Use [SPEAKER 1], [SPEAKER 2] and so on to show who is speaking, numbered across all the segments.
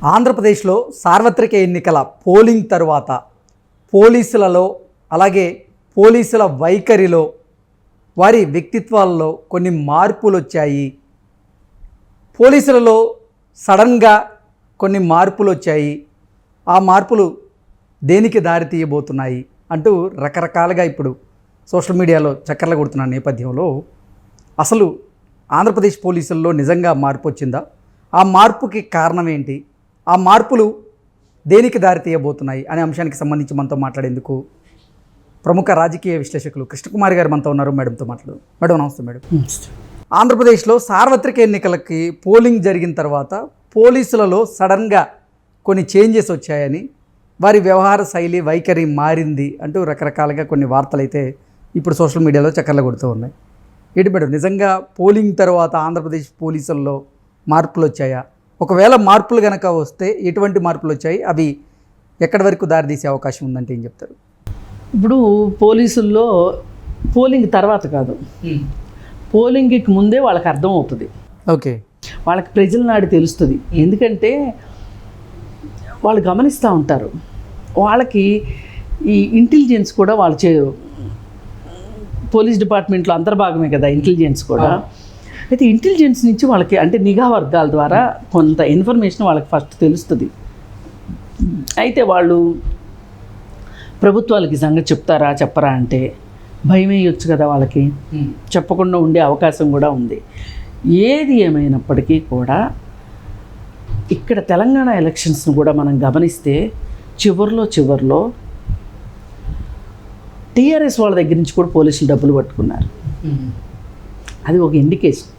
[SPEAKER 1] ఆంధ్రప్రదేశ్లో సార్వత్రిక ఎన్నికల పోలింగ్ తరువాత పోలీసులలో అలాగే పోలీసుల వైఖరిలో వారి వ్యక్తిత్వాల్లో కొన్ని మార్పులు వచ్చాయి. పోలీసులలో సడన్గా కొన్ని మార్పులు వచ్చాయి. ఆ మార్పులు దేనికి దారి తీయబోతున్నాయి అంటూ రకరకాలుగా ఇప్పుడు సోషల్ మీడియాలో చక్కర్లు కొడుతున్న నేపథ్యంలో అసలు ఆంధ్రప్రదేశ్ పోలీసుల్లో నిజంగా మార్పు వచ్చిందా? ఆ మార్పుకి కారణం ఏంటి? ఆ మార్పులు దేనికి దారి తీయబోతున్నాయి అనే అంశానికి సంబంధించి మనతో మాట్లాడేందుకు ప్రముఖ రాజకీయ విశ్లేషకులు కృష్ణకుమారి గారు మనతో ఉన్నారు. మేడంతో మాట్లాడదాం. మేడం నమస్తే. మేడం, ఆంధ్రప్రదేశ్లో సార్వత్రిక ఎన్నికలకి పోలింగ్ జరిగిన తర్వాత పోలీసులలో సడన్గా కొన్ని చేంజెస్ వచ్చాయని, వారి వ్యవహార శైలి వైఖరి మారింది అంటూ రకరకాలుగా కొన్ని వార్తలు అయితే ఇప్పుడు సోషల్ మీడియాలో చక్కర్లు కొడుతూ ఉన్నాయి. ఏంటి మేడం, నిజంగా పోలింగ్ తర్వాత ఆంధ్రప్రదేశ్ పోలీసుల్లో మార్పులు వచ్చాయా? ఒకవేళ మార్పులు కనుక వస్తే ఎటువంటి మార్పులు వచ్చాయి? అవి ఎక్కడి వరకు దారితీసే అవకాశం ఉందంటే ఏం చెప్తారు?
[SPEAKER 2] ఇప్పుడు పోలీసుల్లో పోలింగ్ తర్వాత కాదు, పోలింగ్కి ముందే వాళ్ళకి అర్థమవుతుంది.
[SPEAKER 1] ఓకే,
[SPEAKER 2] వాళ్ళకి ప్రజల నాడి తెలుస్తుంది. ఎందుకంటే వాళ్ళు గమనిస్తూ ఉంటారు. వాళ్ళకి ఈ ఇంటెలిజెన్స్ కూడా వాళ్ళు పోలీస్ డిపార్ట్మెంట్లో అంతర్భాగమే కదా ఇంటెలిజెన్స్ కూడా. అయితే ఇంటెలిజెన్స్ నుంచి వాళ్ళకి అంటే నిఘా వర్గాల ద్వారా కొంత ఇన్ఫర్మేషన్ వాళ్ళకి ఫస్ట్ తెలుస్తుంది. అయితే వాళ్ళు ప్రభుత్వాలకి సంగతి చెప్తారా చెప్పరా అంటే భయం వేయొచ్చు కదా వాళ్ళకి, చెప్పకుండా ఉండే అవకాశం కూడా ఉంది. ఏది ఏమైనప్పటికీ కూడా ఇక్కడ తెలంగాణ ఎలక్షన్స్ను కూడా మనం గమనిస్తే చివర్లో టీఆర్ఎస్ వాళ్ళ దగ్గర నుంచి కూడా పోలీసులు డబ్బులు పట్టుకున్నారు. అది ఒక ఇండికేషన్,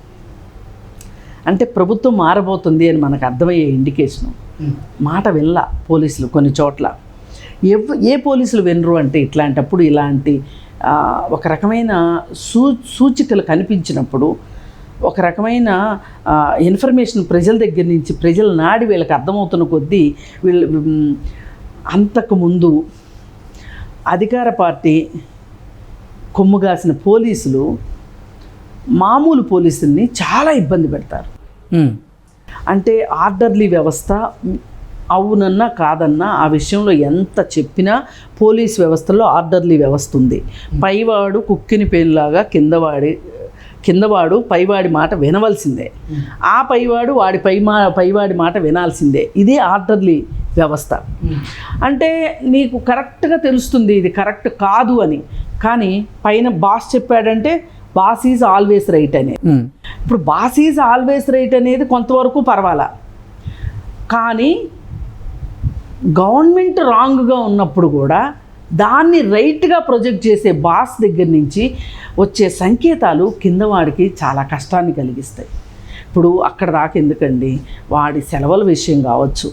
[SPEAKER 2] అంటే ప్రభుత్వం మారబోతుంది అని మనకు అర్థమయ్యే ఇండికేషను. మాట వినల పోలీసులు కొన్ని చోట్ల. ఏ పోలీసులు వినరు అంటే ఇట్లాంటప్పుడు ఇలాంటి ఒక రకమైన సూచికలు కనిపించినప్పుడు, ఒక రకమైన ఇన్ఫర్మేషన్ ప్రజల దగ్గర నుంచి ప్రజల నాడి వీళ్ళకి అర్థమవుతున్న కొద్దీ అంతకుముందు అధికార పార్టీ కొమ్ముగాసిన పోలీసులు మామూలు పోలీసుల్ని చాలా ఇబ్బంది పెడతారు. అంటే ఆర్డర్లీ వ్యవస్థ అవునన్నా కాదన్నా ఆ విషయంలో ఎంత చెప్పినా పోలీస్ వ్యవస్థలో ఆర్డర్లీ వ్యవస్థ ఉంది. పైవాడు కుక్కిని పేరులాగా కిందవాడు పైవాడి మాట వినవలసిందే, ఆ పైవాడు పైవాడి మాట వినాల్సిందే. ఇదే ఆర్డర్లీ వ్యవస్థ. అంటే నీకు కరెక్ట్గా తెలుస్తుంది ఇది కరెక్ట్ కాదు అని, కానీ పైన బాస్ చెప్పాడంటే బాస్ ఈజ్ ఆల్వేస్ రైట్ అనేది. ఇప్పుడు బాస్ ఈజ్ ఆల్వేస్ రైట్ అనేది కొంతవరకు పర్వాలా, కానీ గవర్నమెంట్ రాంగ్గా ఉన్నప్పుడు కూడా దాన్ని రైట్గా ప్రొజెక్ట్ చేసే బాస్ దగ్గర నుంచి వచ్చే సంకేతాలు కిందవాడికి చాలా కష్టాన్ని కలిగిస్తాయి. ఇప్పుడు అక్కడ దాకా ఎందుకండి, వాడి సెలవుల విషయం కావచ్చు.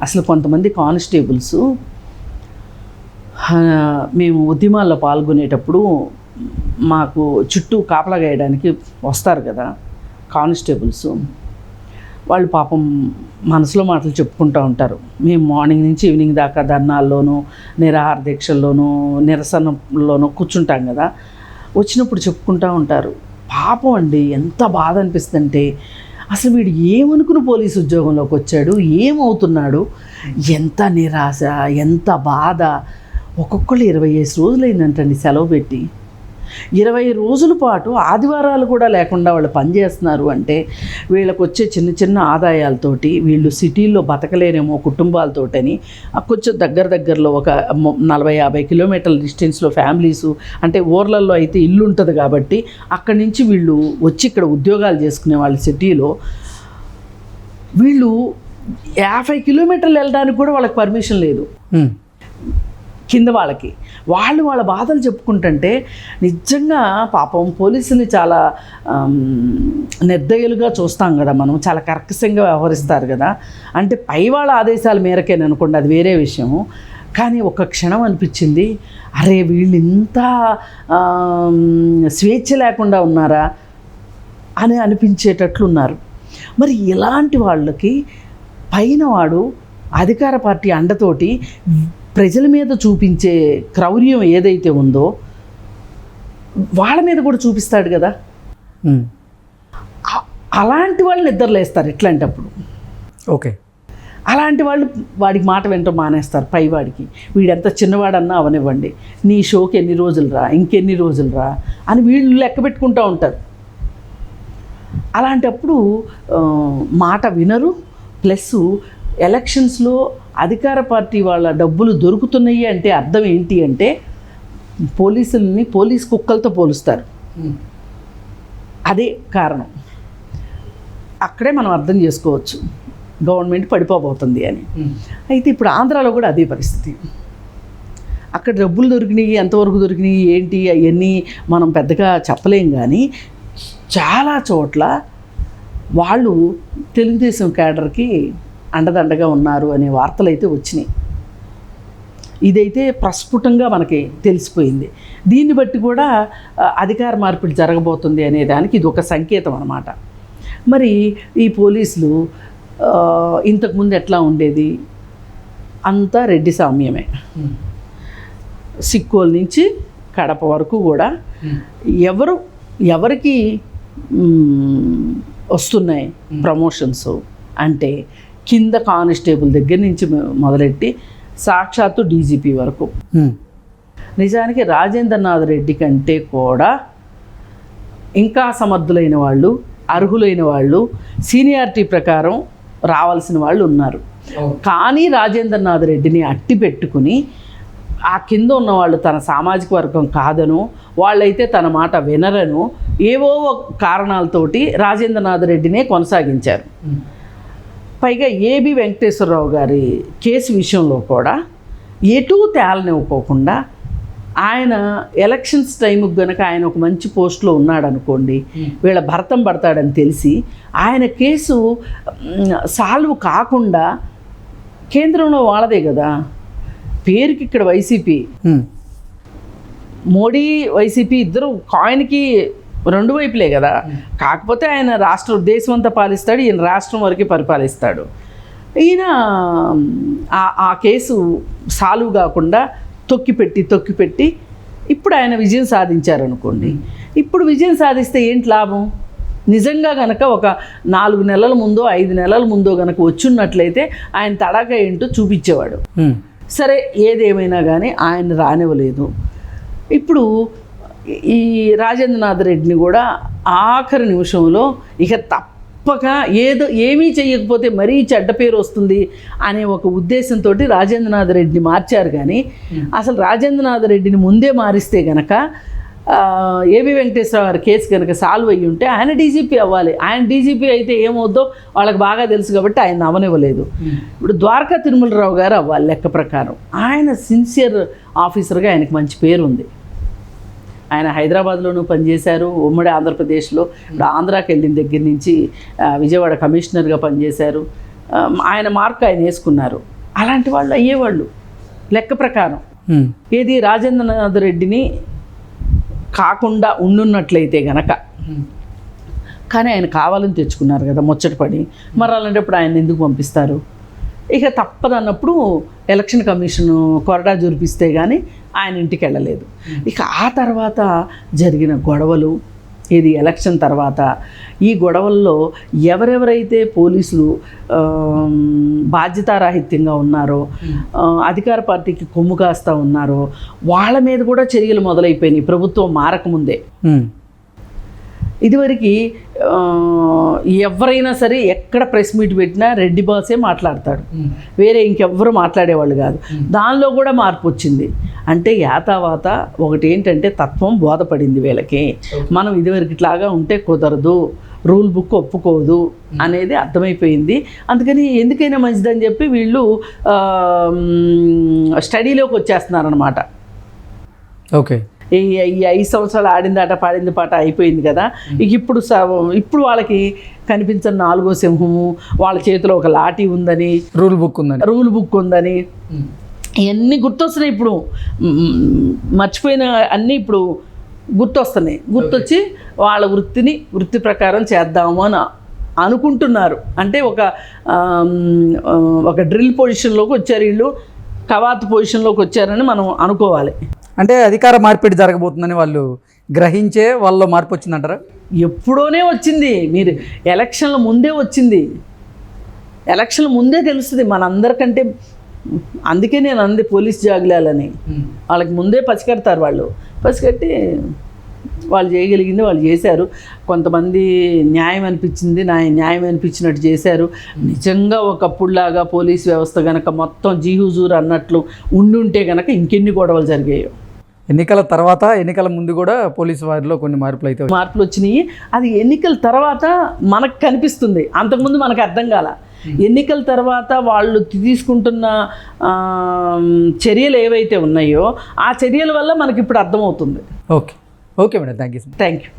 [SPEAKER 2] అసలు కొంతమంది కానిస్టేబుల్స్ మేము ఉద్యమాల్లో పాల్గొనేటప్పుడు మాకు చుట్టూ కాపలా గాయడానికి వస్తారు కదా కానిస్టేబుల్స్, వాళ్ళు పాపం మనసులో మాటలు చెప్పుకుంటూ ఉంటారు. మేము మార్నింగ్ నుంచి ఈవినింగ్ దాకా ధర్నాల్లోనూ నిరాహార దీక్షల్లోనూ నిరసనలోనూ కూర్చుంటాం కదా, వచ్చినప్పుడు చెప్పుకుంటూ ఉంటారు. పాపం అండి, ఎంత బాధ అనిపిస్తుందంటే అసలు వీడు ఏమనుకుని పోలీసు ఉద్యోగంలోకి వచ్చాడు, ఏమవుతున్నాడు, ఎంత నిరాశ, ఎంత బాధ. ఒక్కొక్కళ్ళు 25 రోజులైందంటండి సెలవు పెట్టి. 20 రోజుల పాటు ఆదివారాలు కూడా లేకుండా వాళ్ళు పనిచేస్తున్నారు అంటే వీళ్ళకి వచ్చే చిన్న చిన్న ఆదాయాలతోటి వీళ్ళు సిటీల్లో బతకలేరేమో కుటుంబాలతోటని కొంచెం దగ్గరలో ఒక 40-50 కిలోమీటర్ల డిస్టెన్స్లో ఫ్యామిలీసు, అంటే ఊర్లలో అయితే ఇల్లు ఉంటుంది కాబట్టి అక్కడి నుంచి వీళ్ళు వచ్చి ఇక్కడ ఉద్యోగాలు చేసుకునే వాళ్ళు సిటీలో, వీళ్ళు 50 కిలోమీటర్లు వెళ్ళడానికి కూడా వాళ్ళకి పర్మిషన్ లేదు కింద వాళ్ళకి. వాళ్ళ బాధలు చెప్పుకుంటుంటే నిజంగా పాపం పోలీసుని చాలా నిర్దయులుగా చూస్తాం కదా మనం, చాలా కర్కశంగా వ్యవహరిస్తారు కదా. అంటే పై వాళ్ళ ఆదేశాల మేరకేననుకోండి, అది వేరే విషయము. కానీ ఒక క్షణం అనిపించింది, అరే వీళ్ళు ఇంత స్వేచ్ఛ లేకుండా ఉన్నారా అని అనిపించేటట్లున్నారు. మరి ఇలాంటి వాళ్ళకి పైన వాడు అధికార పార్టీ అండతోటి ప్రజల మీద చూపించే క్రౌర్యం ఏదైతే ఉందో వాళ్ళ మీద కూడా చూపిస్తాడు కదా. అలాంటి వాళ్ళు నిద్రలేస్తారు ఇట్లాంటప్పుడు.
[SPEAKER 1] ఓకే,
[SPEAKER 2] అలాంటి వాళ్ళు వాడికి మాట వినటం మానేస్తారు. పైవాడికి వీడెంత చిన్నవాడన్నా అవనివ్వండి, నీ షోకి ఎన్ని రోజులు రా, ఇంకెన్ని రోజులు రా అని వీళ్ళు లెక్క పెట్టుకుంటూ ఉంటారు. అలాంటప్పుడు మాట వినరు. ప్లస్ ఎలక్షన్స్లో అధికార పార్టీ వాళ్ళ డబ్బులు దొరుకుతున్నాయి అంటే అర్థం ఏంటి అంటే పోలీసుల్ని పోలీస్ కుక్కలతో పోలుస్తారు. అదే కారణం. అక్కడే మనం అర్థం చేసుకోవచ్చు గవర్నమెంట్ పడిపోబోతుంది అని. అయితే ఇప్పుడు ఆంధ్రాలో కూడా అదే పరిస్థితి. అక్కడ డబ్బులు దొరికినాయి, ఎంతవరకు దొరికినాయి ఏంటి అవన్నీ మనం పెద్దగా చెప్పలేం. కానీ చాలా చోట్ల వాళ్ళు తెలుగుదేశం క్యాడర్కి అండదండగా ఉన్నారు అనే వార్తలు అయితే వచ్చినాయి. ఇదైతే ప్రస్ఫుటంగా మనకి తెలిసిపోయింది. దీన్ని బట్టి కూడా అధికార మార్పిడి జరగబోతుంది అనే దానికి ఇది ఒక సంకేతం అన్నమాట. మరి ఈ పోలీసులు ఇంతకుముందు ఎట్లా ఉండేది? అంతా రెడ్డి సామ్యమే. సిక్కోల్ నుంచి కడప వరకు కూడా ఎవరికి వస్తున్నాయి ప్రమోషన్స్ అంటే కింద కానిస్టేబుల్ దగ్గర నుంచి మొదలెట్టి సాక్షాత్తు డీజీపీ వరకు. నిజానికి రాజేంద్రనాథ్ రెడ్డి కంటే కూడా ఇంకా సమర్థులైన వాళ్ళు, అర్హులైన వాళ్ళు, సీనియారిటీ ప్రకారం రావాల్సిన వాళ్ళు ఉన్నారు. కానీ రాజేంద్రనాథ్ రెడ్డిని అట్టి పెట్టుకుని ఆ కింద ఉన్నవాళ్ళు తన సామాజిక వర్గం కాదను, వాళ్ళైతే తన మాట వినరను, ఏవో కారణాలతోటి రాజేంద్రనాథ్ రెడ్డినే కొనసాగించారు. పైగా ఏబి వెంకటేశ్వరరావు గారి కేసు విషయంలో కూడా ఎటూ తేలనివ్వకోకుండా ఆయన ఎలక్షన్స్ టైంకి గనక ఆయన ఒక మంచి పోస్ట్లో ఉన్నాడు అనుకోండి, వీళ్ళ భర్తం పడతాడని తెలిసి ఆయన కేసు సాల్వ్ కాకుండా కేంద్రంలో వాళ్ళదే కదా పేరుకి. ఇక్కడ వైసీపీ, మోడీ వైసీపీ ఇద్దరు కాయిన్కి రెండు వైపులే కదా. కాకపోతే ఆయన దేశం అంతా పాలిస్తాడు, ఈయన రాష్ట్రం వరకే పరిపాలిస్తాడు. ఈయన ఆ కేసు సాల్వ్ కాకుండా తొక్కిపెట్టి ఇప్పుడు ఆయన విజయం సాధించారనుకోండి. ఇప్పుడు విజయం సాధిస్తే ఏంటి లాభం? నిజంగా గనక ఒక 4 నెలల ముందో 5 నెలల ముందో గనక వచ్చున్నట్లయితే ఆయన తడాక ఏంటో చూపించేవాడు. సరే, ఏదేమైనా కానీ ఆయన రానివ్వలేదు. ఇప్పుడు ఈ రాజేంద్రనాథ్ రెడ్డిని కూడా ఆఖరి నిమిషంలో ఇక తప్పక ఏమీ చేయకపోతే మరీ చెడ్డ పేరు వస్తుంది అనే ఒక ఉద్దేశంతో రాజేంద్రనాథ్ రెడ్డిని మార్చారు. కానీ అసలు రాజేంద్రనాథ్ రెడ్డిని ముందే మారిస్తే గనక ఏబి వెంకటేశ్వర గారి కేసు కనుక సాల్వ్ అయ్యి ఉంటే ఆయన డీజీపీ అవ్వాలి. ఆయన డీజీపీ అయితే ఏమవుద్దో వాళ్ళకి బాగా తెలుసు కాబట్టి ఆయన అవనివ్వలేదు. ఇప్పుడు ద్వారకా తిరుమలరావు గారు అవ్వాలి లెక్క ప్రకారం. ఆయన సిన్సియర్ ఆఫీసర్గా ఆయనకు మంచి పేరు ఉంది. ఆయన హైదరాబాద్లోనూ పనిచేశారు, ఉమ్మడి ఆంధ్రప్రదేశ్లో. ఇప్పుడు ఆంధ్రాకి వెళ్ళిన దగ్గర నుంచి విజయవాడ కమిషనర్గా పనిచేశారు. ఆయన మార్క్ ఆయన వేసుకున్నారు. అలాంటి వాళ్ళు అయ్యేవాళ్ళు లెక్క ప్రకారం. ఏది రాజేంద్రనాథ్ రెడ్డిని కాకుండా ఉండున్నట్లయితే గనక. కానీ ఆయన కావాలని తెచ్చుకున్నారు కదా ముచ్చటపడి. మరి అలాంటప్పుడు ఆయన ఎందుకు పంపిస్తారు? ఇక తప్పదన్నప్పుడు ఎలక్షన్ కమిషన్ కొరడా జురిపిస్తే కానీ ఆయన ఇంటికి వెళ్ళలేదు. ఇక ఆ తర్వాత జరిగిన గొడవలు, ఇది ఎలక్షన్ తర్వాత ఈ గొడవల్లో ఎవరెవరైతే పోలీసులు బాధ్యతారాహిత్యంగా ఉన్నారో, అధికార పార్టీకి కొమ్ము కాస్తా ఉన్నారో వాళ్ళ మీద కూడా చర్యలు మొదలైపోయినాయి ప్రభుత్వం మారకముందే. ఇదివరకు ఎవరైనా సరే ఎక్కడ ప్రెస్ మీట్ పెట్టినా రెడ్డి బాసే మాట్లాడతాడు, వేరే ఇంకెవ్వరు మాట్లాడేవాళ్ళు కాదు. దానిలో కూడా మార్పు వచ్చింది. అంటే యాతావాత ఒకటి ఏంటంటే తత్వం బోధపడింది వీళ్ళకి. మనం ఇదివరకు ఇట్లాగా ఉంటే కుదరదు, రూల్ బుక్ ఒప్పుకోదు అనేది అర్థమైపోయింది. అందుకని ఎందుకైనా మంచిదని చెప్పి వీళ్ళు స్టడీలోకి వచ్చేస్తున్నారనమాట.
[SPEAKER 1] ఓకే,
[SPEAKER 2] ఈ 5 సంవత్సరాలు ఆడిందాట పాడింది పాట అయిపోయింది కదా. ఇక ఇప్పుడు వాళ్ళకి కనిపించని 4వ సింహము, వాళ్ళ చేతిలో ఒక లాఠీ ఉందని,
[SPEAKER 1] రూల్ బుక్ ఉందని
[SPEAKER 2] ఇవన్నీ గుర్తొస్తున్నాయి. ఇప్పుడు మర్చిపోయిన అన్నీ ఇప్పుడు గుర్తొస్తున్నాయి. గుర్తొచ్చి వాళ్ళ వృత్తి ప్రకారం చేద్దాము అని అనుకుంటున్నారు. అంటే ఒక డ్రిల్ పొజిషన్లోకి వచ్చారు వీళ్ళు, కవాత్ పొజిషన్లోకి వచ్చారని మనం అనుకోవాలి.
[SPEAKER 1] అంటే అధికార మార్పిడి జరగబోతుందని వాళ్ళు గ్రహించే వాళ్ళలో మార్పు వచ్చిందంటారా?
[SPEAKER 2] ఎప్పుడోనే వచ్చింది. మీరు ఎలక్షన్ల ముందే వచ్చింది. ఎలక్షన్ ముందే తెలుస్తుంది మనందరికంటే. అందుకే నేను అంది పోలీస్ జాగ్లాలని. వాళ్ళకి ముందే పసిగడతారు వాళ్ళు. పసిగట్టి వాళ్ళు చేయగలిగింది వాళ్ళు చేశారు. కొంతమంది న్యాయం అనిపించింది, న్యాయం అనిపించినట్టు చేశారు. నిజంగా ఒకప్పుడులాగా పోలీస్ వ్యవస్థ కనుక మొత్తం జీహుజూర్ అన్నట్లు ఉండుంటే కనుక ఇంకెన్ని గొడవలు జరిగాయో.
[SPEAKER 1] ఎన్నికల తర్వాత ఎన్నికల ముందు కూడా పోలీసు వారిలో కొన్ని మార్పులు అయితే
[SPEAKER 2] మార్పులు వచ్చినాయి. అది ఎన్నికల తర్వాత మనకు కనిపిస్తుంది, అంతకుముందు మనకు అర్థం కాల. ఎన్నికల తర్వాత వాళ్ళు తీసుకుంటున్న చర్యలు ఏవైతే ఉన్నాయో ఆ చర్యల వల్ల మనకి ఇప్పుడు అర్థమవుతుంది.
[SPEAKER 1] Okay madam, thank you.
[SPEAKER 2] Thank you.